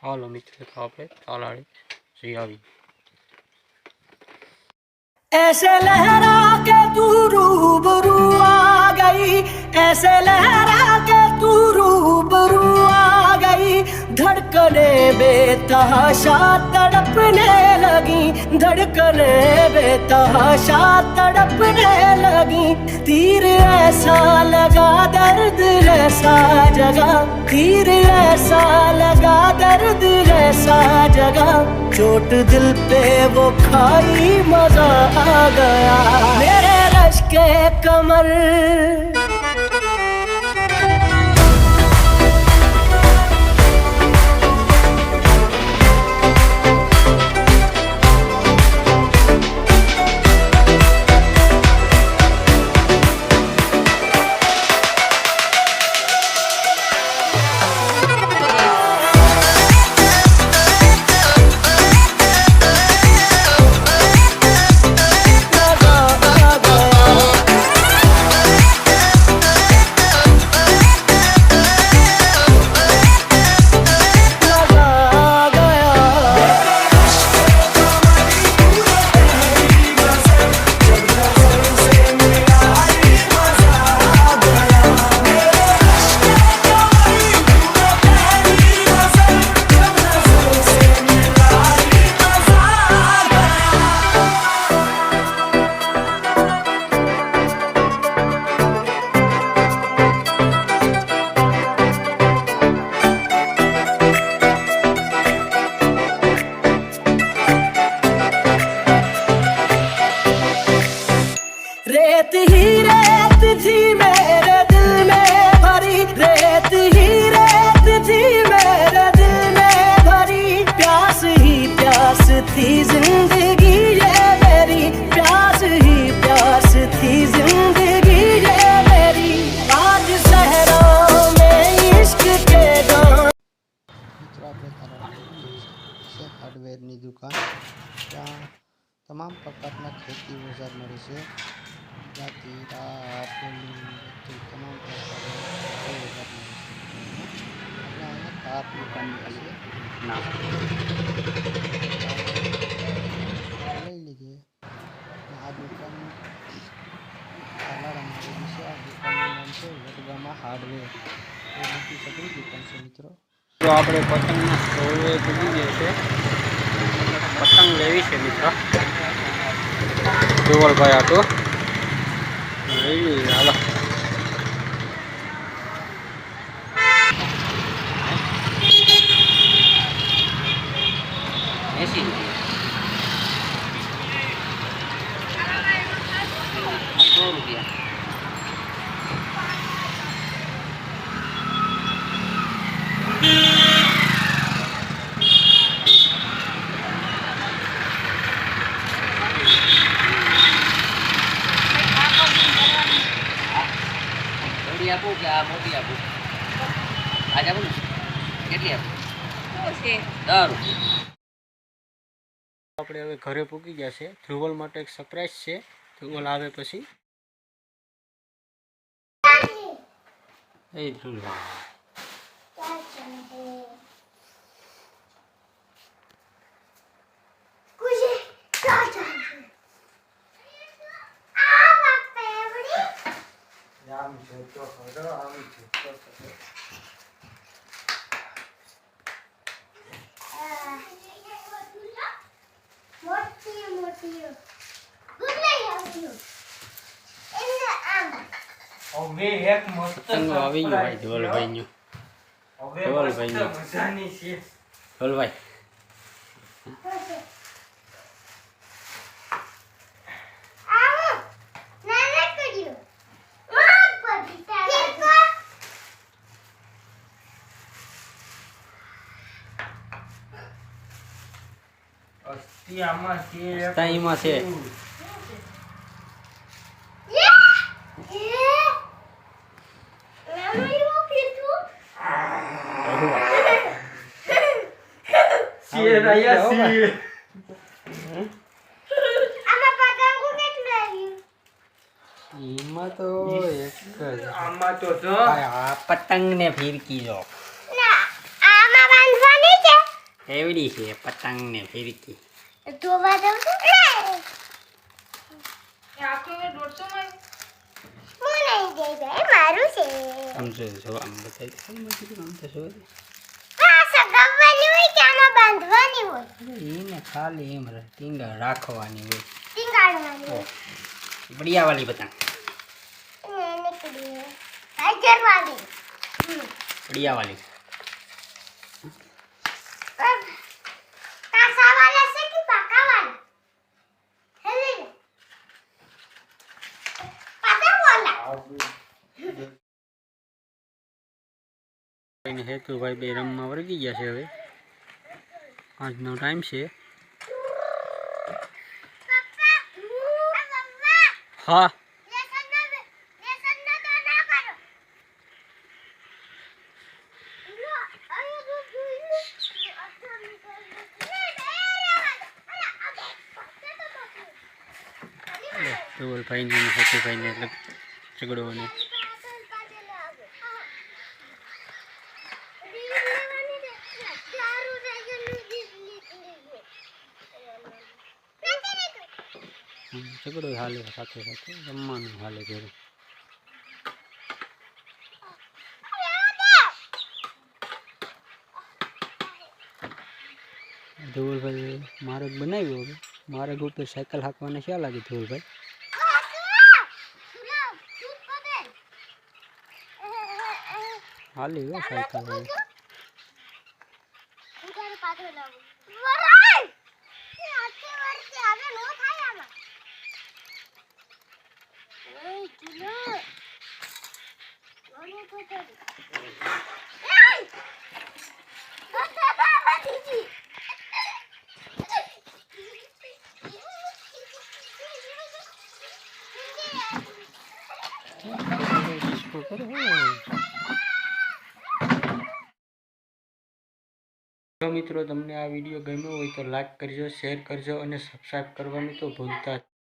હાલો મિત્રો તો આપણે તાલાળી જઈ આવી। ऐसे लहरा के तू रूबरू आ गई, ऐसे लहरा के तू रूबरू आ गई। धड़कने बेतहाशा तड़पने लगी, धड़कने बेतहाशा तड़पने लगी। तीर ऐसा लगा दर्द ऐसा जगा, तीर ऐसा लगा दर्द ऐसा जगा। चोट दिल पे वो खाई मजा आ गया मेरे रश के कमर। रेत ही रेत थी मेरे दिल में भरी, रेत ही रेत थी मेरे दिल में भरी। प्यास ही प्यास थी जिंदगी ये मेरी, प्यास ही प्यास थी जिंदगी ये मेरी। आज सहराओं में इश्क के गान। મિત્રો આપણે તાલાળાની છે હાર્ડવેરની દુકાન, ત્યાં તમામ પ્રકારના ખેતી ઓજાર મળે છે। ત્યાંથી તમામ પ્રકારના ખેતી ઓજાર મળે છે। આપણે અહીંયા તાર દુકાન છે લઈ લીધી। આ દુકાન તાલાળામાં આવેલી છે। આ દુકાનનું નામ છે વડગામા હાર્ડવેર। એ મોટી સગડી દુકાન છે મિત્રો। તો આપણે પતંગના સ્ટોરે પૂરી ગયા છે, પતંગ લેવી છે મિત્રો। ધ્રુવલભાઈ આટો લઈ લઈએ હાલો। ₹100 આપું કે આ મોટી આપું? આજે આપું ને કેટલી આપું? ₹10। આપણે હવે ઘરે પૂકી ગયા છે। ધ્રુવલ માટે એક સરપ્રાઈઝ છે, ધ્રુવલ આવે પછી। એ ધ્રુવલ પતંગો આવી ગયો ભાઈ ધ્રુવલભાઈ ધ્રુવલભાઈ અસ્તાઈમાં છે। એમાં તો એક જ આમાં તો જો આ પતંગ ને ફિરકી જો ના આમાં બાંધવાની છે। એવડી છે પતંગ ને ફિરકી. ધોવા દઉં છું હું નહીં દઈ ભાઈ મારું છે આમ જો આમ બતાવી દે આમ તો જો આ સગવવાની હોય કે આમાં બાંધવાની હોય એને ખાલી એમ ટીંગા રાખવાની હોય. ટીંગાડવાની હોય બઢિયા વાલી પતંગ. ને નીકળી હાજરવાળી બઢિયા વાલી. કાસા વાળા છે કે પાકા વાળા હેલે પાકા વાળા એને હેતુભાઈ બે રમવા વળગી ગયા છે. હવે આજનો ટાઈમ છે. હા ધવલભાઈને અને હેતુભાઈને એટલે ઝઘડો ને ઝઘડો હાલે સાથે સાથે રમવાનું હાલે ઘરે. ધવલભાઈ માર્ગ બનાવ્યો. હવે માર્ગ ઉપર સાયકલ હાંકવાને ક્યાં લાગે ધવલભાઈ? હાલી હો સાયકલ હવે. જો મિત્રો તમને આ વિડીયો ગમ્યો હોય તો લાઈક કરજો, શેર કરજો અને સબસ્ક્રાઈબ કરવાનું તો ભૂલતા